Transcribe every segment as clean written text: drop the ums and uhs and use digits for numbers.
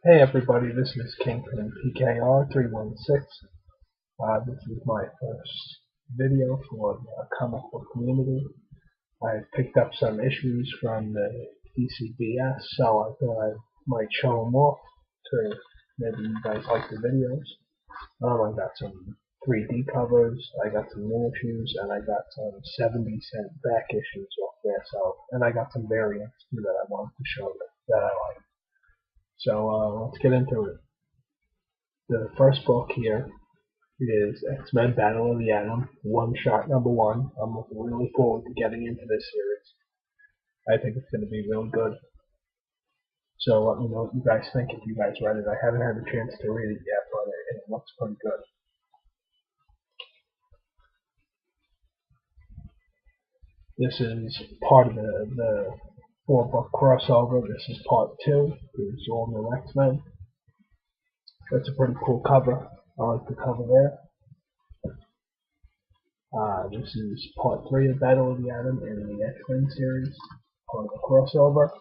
Hey everybody, this is Kingpin PKR316. This is my first video for the comic book community. I picked up some issues from the DCBS, so I thought I might show them off to maybe you guys like the videos. I got some 3D covers, I got some new issues, and I got some 70-cent back issues off there. And I got some variants too that I wanted to show that I like. So let's get into it. The first book here is X-Men Battle of the Atom, one shot number one. I'm looking really forward to getting into this series. I think it's going to be really good. So let me know what you guys think if you guys read it. I haven't had a chance to read it yet, but it looks pretty good. This is part of the four-book crossover. This is part two. It's all new X-Men. That's a pretty cool cover. I like the cover there. This is part 3 of Battle of the Atom in the X-Men series, part of the crossover,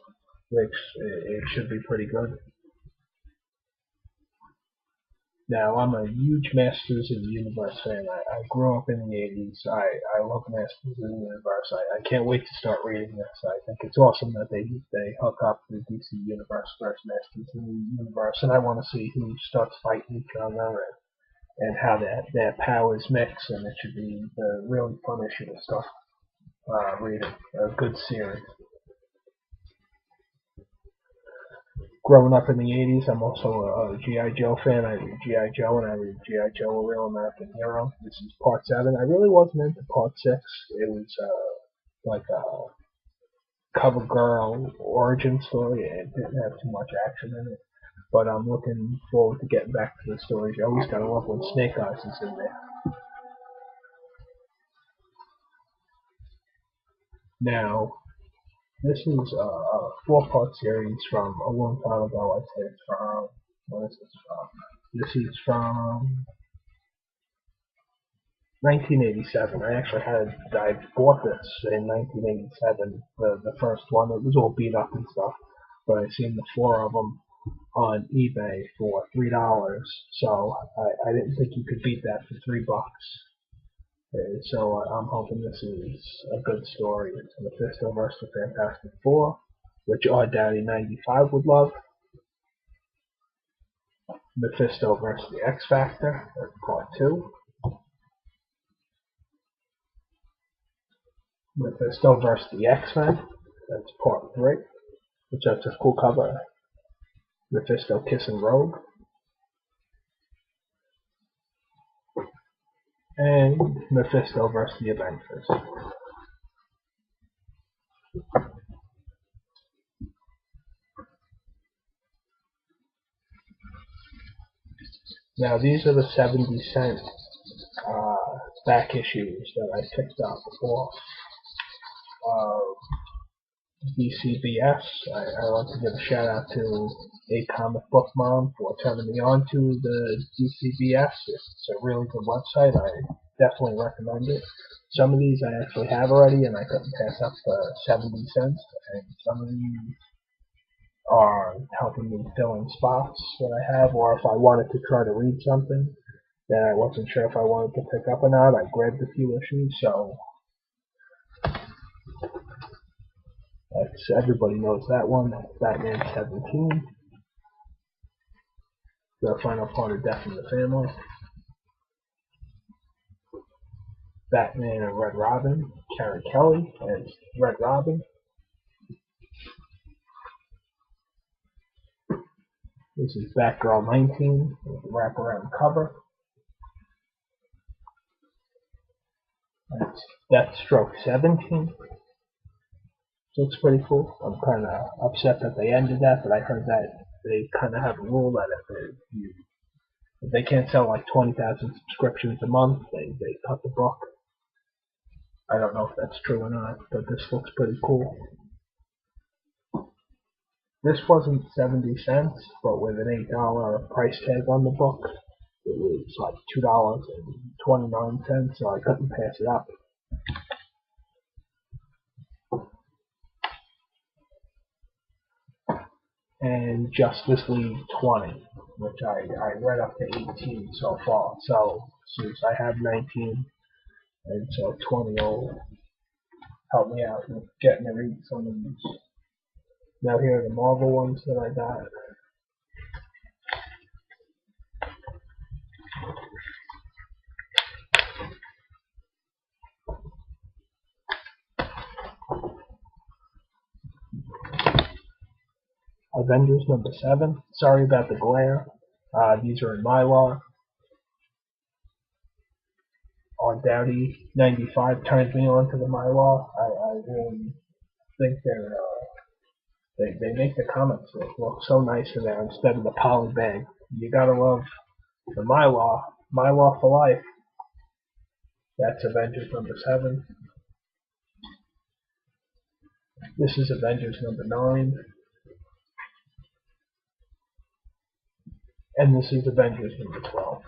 which it should be pretty good. Now, I'm a huge Masters of the Universe fan. I grew up in the 80s. I love Masters of the Universe. I can't wait to start reading this. I think it's awesome that they hook up the DC Universe versus Masters of the Universe, and I want to see who starts fighting each other and how their powers mix, and it should be a really fun issue to start reading. A good series. Growing up in the 80s, I'm also a G.I. Joe fan. I read G.I. Joe and I read G.I. Joe, A Real American Hero. This is part 7. I really wasn't into part 6. It was like a cover girl origin story. It didn't have too much action in it. But I'm looking forward to getting back to the stories. You always gotta love when Snake Eyes is in there. Now, this is a 4-part series from a long time ago. I'd say it's from, what is this from? This is from 1987. I bought this in 1987, the first one. It was all beat up and stuff, but I seen the 4 of them on eBay for $3. So I didn't think you could beat that for $3. So I'm hoping this is a good story. It's Mephisto versus the Fantastic Four, which our Daddy 95 would love. Mephisto versus the X Factor, that's part 2. Mephisto versus the X-Men, that's part 3, which that's a cool cover. Mephisto kissing Rogue. And Mephisto versus the Avengers. Now these are the 70-cent back issues that I picked up off DCBS. I want to give a shout out to a comic book mom for turning me on to the DCBS. It's a really good website. I definitely recommend it. Some of these I actually have already, and I couldn't pass up the 70 cents. And some of these are helping me fill in spots that I have, or if I wanted to try to read something that I wasn't sure if I wanted to pick up or not, I grabbed a few issues. So everybody knows that one. That's Batman 17. The final part of Death in the Family. Batman and Red Robin. Karen Kelly as Red Robin. This is Batgirl 19 with the wraparound cover. That's Deathstroke 17. So it's pretty cool. I'm kind of upset that they ended that, but I heard that they kind of have a rule that if they can't sell like 20,000 subscriptions a month, they cut the book. I don't know if that's true or not, but this looks pretty cool. This wasn't 70 cents, but with an $8 price tag on the book, it was like $2.29, so I couldn't pass it up. and Justice League 20, which I read up to 18 so far. So since I have 19, and so 20 will help me out with getting to read some of these. Now here are the Marvel ones that I got. Avengers number 7. Sorry about the glare. These are in Mylar. On Dowdy 95 turned me on to the Mylar. I really think they make the comics look so nice in there instead of the poly bag. You gotta love the Mylar. Mylar for life. That's Avengers number 7. This is Avengers number 9. And this is Avengers number 12.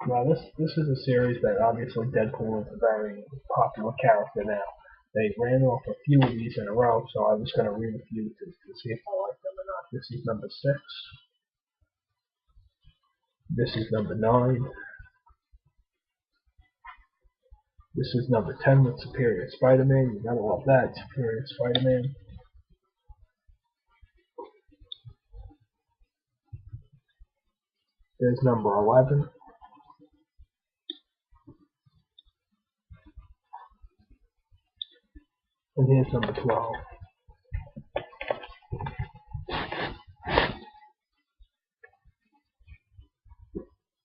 Now this is a series that obviously Deadpool is a very popular character now. They ran off a few of these in a row, so I was going to read a few to see if I like them or not. This is number 6. This is number 9. This is number 10 with Superior Spider-Man. You gotta love that, Superior Spider-Man. There's number 11. And here's number 12.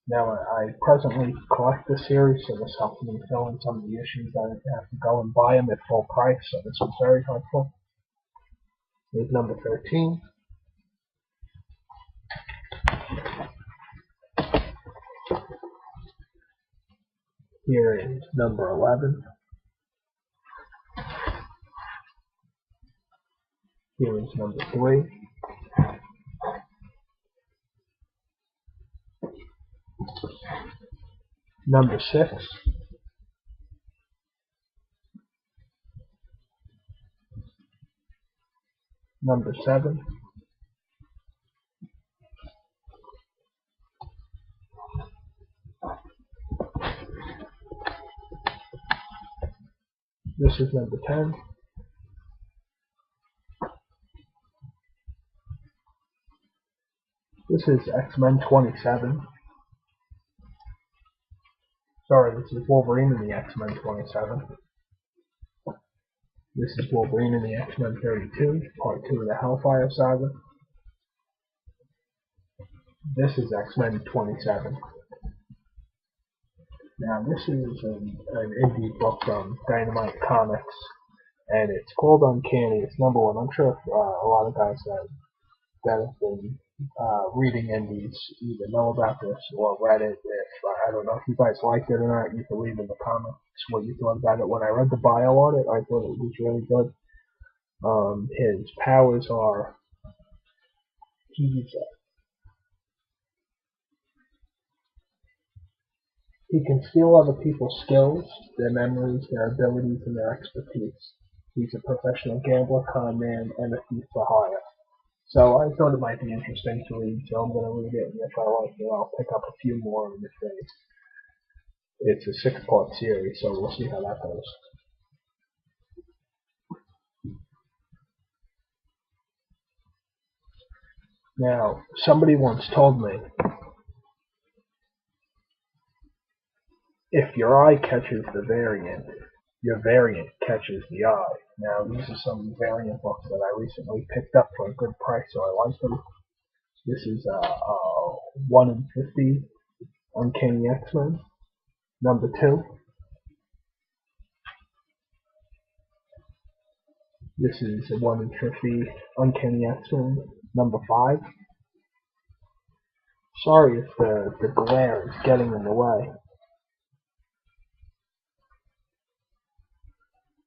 Now, I presently collect this series, so this helps me fill in some of the issues. I have to go and buy them at full price, so this was very helpful. Here's number 13. Here is number 11. Here is number 3. Number 6. Number 7. This is number 10. This is X-Men 27. Sorry, this is Wolverine in the X-Men 27. This is Wolverine in the X-Men 32, Part 2 of the Hellfire Saga. This is X-Men 27. Now, this is an indie book from Dynamite Comics, and it's called Uncanny. It's number 1. I'm sure a lot of guys that have been reading indies either know about this or read it. I don't know if you guys liked it or not. You can leave in the comments what you thought about it. When I read the bio on it, I thought it was really good. His powers are he can steal other people's skills, their memories, their abilities, and their expertise. He's a professional gambler, con man, and a thief for hire. So I thought it might be interesting to read, so I'm going to read it, and if I like it, I'll pick up a few more in the series. It's a 6-part series, so we'll see how that goes. Now, somebody once told me, if your eye catches the variant, your variant catches the eye. Now, these are some variant books that I recently picked up for a good price, so I like them. This is 1 in 50 Uncanny X-Men, number 2. This is 1 in 50 Uncanny X-Men, number 5. Sorry if the glare is getting in the way.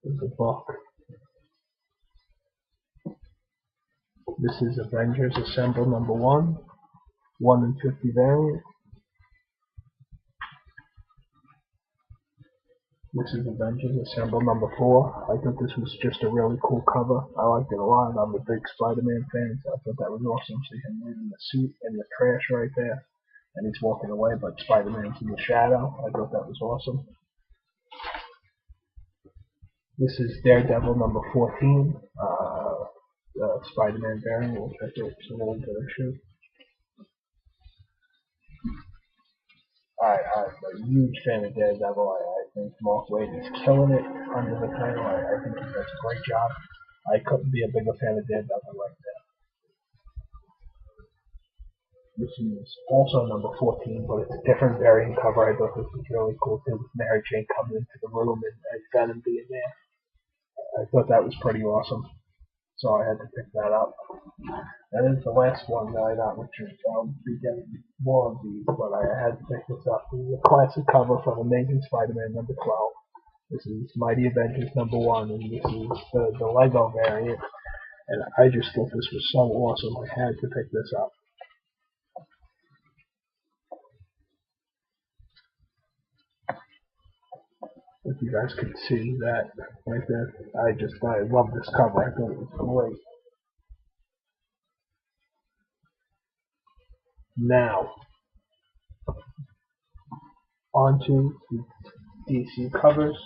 There's a book. This is Avengers Assemble number 1, 1 in 50 variant. This is Avengers Assemble number 4. I thought this was just a really cool cover. I liked it a lot. I'm a big Spider-Man fan, so I thought that was awesome. See him leaving the suit in the trash right there, and he's walking away, but Spider-Man's in the shadow. I thought that was awesome. This is Daredevil number 14, Spider-Man variant, which I thought was a really good issue. I'm a huge fan of Daredevil. I think Mark Waid is killing it under the title. I think he does a great job. I couldn't be a bigger fan of Daredevil right now. This is also number 14, but it's a different variant cover. I thought this was really cool too, with Mary Jane coming into the room and Venom being there. I thought that was pretty awesome, so I had to pick that up. That is the last one that I got, which is I'll be getting more of these, but I had to pick this up. This is a classic cover from Amazing Spider-Man number 12. This is Mighty Avengers number 1, and this is the Lego variant. And I just thought this was so awesome, I had to pick this up. If you guys could see that right there, I love this cover. I thought it was great. Now, onto the DC covers.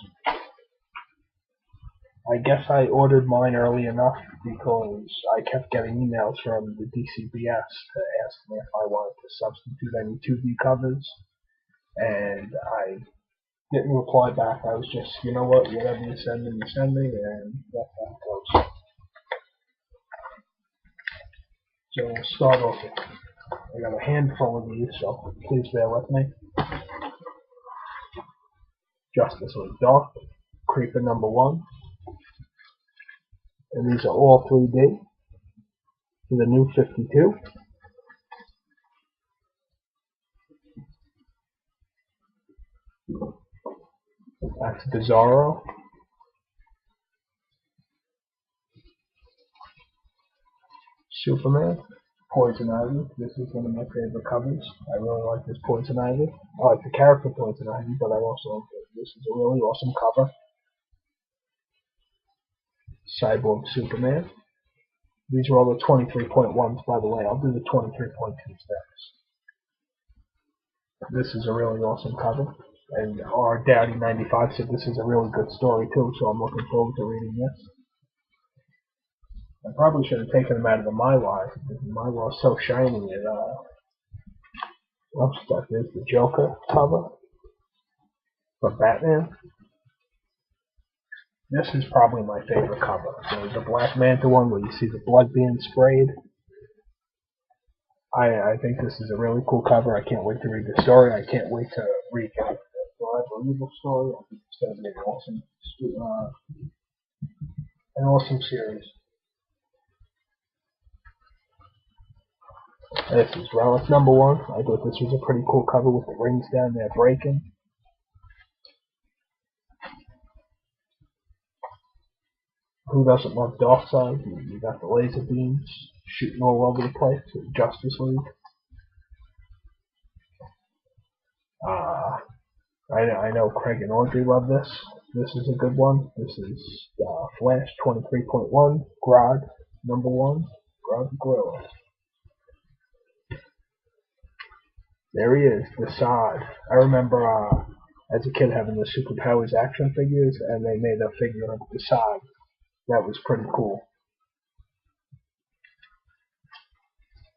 I guess I ordered mine early enough because I kept getting emails from the DCBS to ask me if I wanted to substitute any 2D covers, and I didn't reply back. I was just, you know what, whatever you send me, and that's how it goes. So we'll start off with, I got a handful of these, so please bear with me. Justice League Dark, Creeper number 1, and these are all 3D. The new 52. That's Bizarro. Superman. Poison Ivy. This is one of my favorite covers. I really like this Poison Ivy. I like the character Poison Ivy, but I also like this is a really awesome cover. Cyborg Superman. These are all the 23.1s, by the way. I'll do the 23.2s next. This is a really awesome cover. And our Daddy95 said this is a really good story, too, so I'm looking forward to reading this. I probably should have taken them out of the Mylar, because the Mylar is so shiny. And, stuff. There's the Joker cover for Batman. This is probably my favorite cover. There's the Black Manta one where you see the blood being sprayed. I think this is a really cool cover. I can't wait to read the story. I can't wait to read the Forever Evil story. I think it's going to be an awesome series. This is Relic number 1. I thought this was a pretty cool cover with the rings down there breaking. Who doesn't love Darkseid? You got the laser beams shooting all over the place with Justice League. I know Craig and Audrey love this. This is a good one. This is Flash 23.1, Grodd number 1, Grodd the Gorilla. There he is, Desaad. I remember as a kid having the Superpowers action figures, and they made a figure of Desaad. That was pretty cool.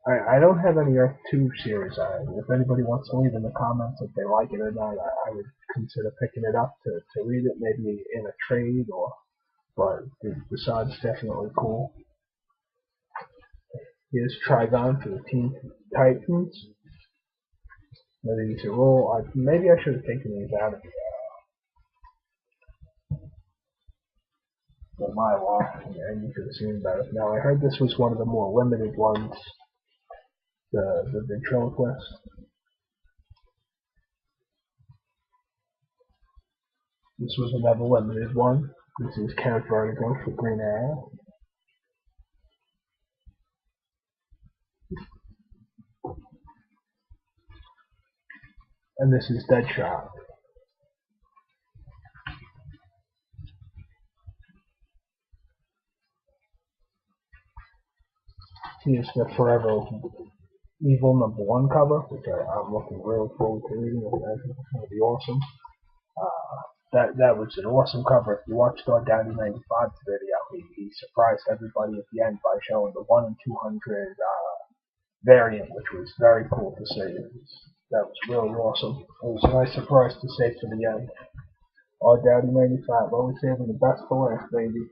I don't have any Earth 2 series. If anybody wants to leave in the comments if they like it or not, I would consider picking it up to read it, maybe in a trade, but Desaad's definitely cool. Here's Trigon for the Teen Titans. Now these are all, maybe I should have taken these out of the Mylar, and you could have seen better. Now I heard this was one of the more limited ones. The ventriloquist. This was another limited one. This is Count Vertigo for Green Arrow. And this is Deadshot. Here's the Forever Evil #1 cover, which I'm looking really forward to reading. I think it's going to be awesome. That was an awesome cover. If you watched our Daddy 95's video, he surprised everybody at the end by showing the 1 in 200 variant, which was very cool to see. That was really awesome. It was a nice surprise to save to the end. Our Daddy 95, always saving the best for last, baby.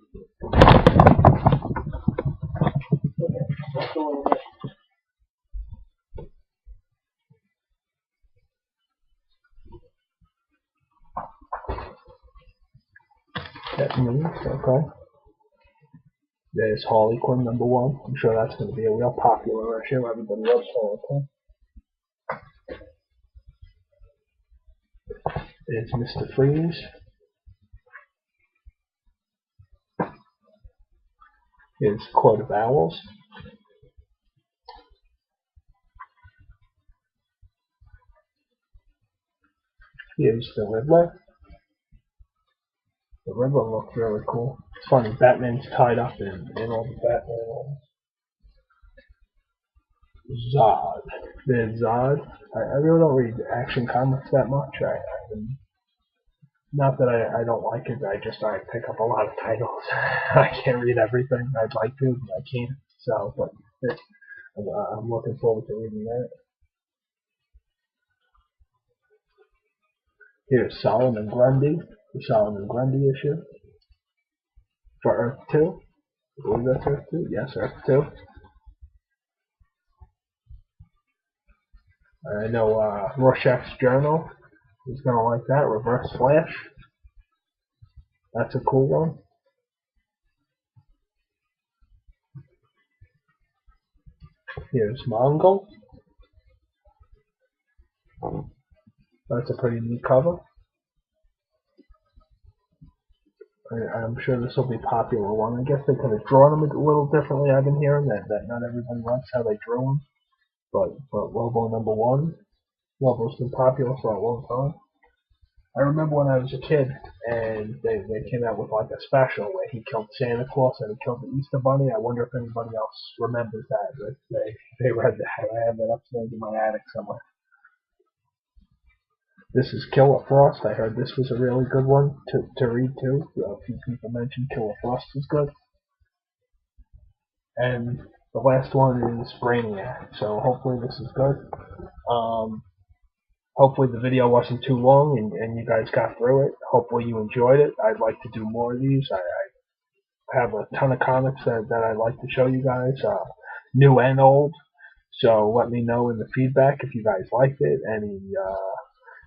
That means, okay. There's Harley Quinn #1. I'm sure that's going to be a real popular issue. Everybody loves Harley Quinn. There's Mr. Freeze. Here's Court of Owls. Here's the Riddler. The Riddler looked really cool. It's funny, Batman's tied up in all the Batman ones. Zod. There's Zod. I really don't read Action Comics that much. Not that I don't like it, I pick up a lot of titles. I can't read everything. I'd like to, but I can't. So, but I'm looking forward to reading that. Here's Solomon Grundy, the Solomon Grundy issue for Earth 2. I believe that's Earth 2. Yes, Earth 2. I know Rorschach's Journal is going to like that. Reverse Flash. That's a cool one. Here's Mongol. That's a pretty neat cover. I'm sure this will be a popular one. I guess they could have drawn them a little differently. I've been hearing that not everybody likes how they drew them. But Lobo #1. Lobo's been popular for a long time. I remember when I was a kid, and they came out with like a special where he killed Santa Claus and he killed the Easter Bunny. I wonder if anybody else remembers that. They read that. I have that upstairs in my attic somewhere. This is Killer Frost. I heard this was a really good one to read too. A few people mentioned Killer Frost was good. And the last one is Brainiac. So hopefully this is good. Hopefully the video wasn't too long and you guys got through it. Hopefully you enjoyed it. I'd like to do more of these. I have a ton of comics that I'd like to show you guys, new and old. So let me know in the feedback if you guys liked it. Any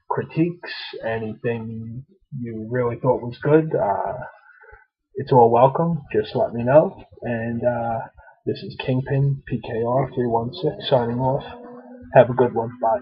critiques, anything you really thought was good. It's all welcome. Just let me know. And this is Kingpin PKR 316 signing off. Have a good one. Bye.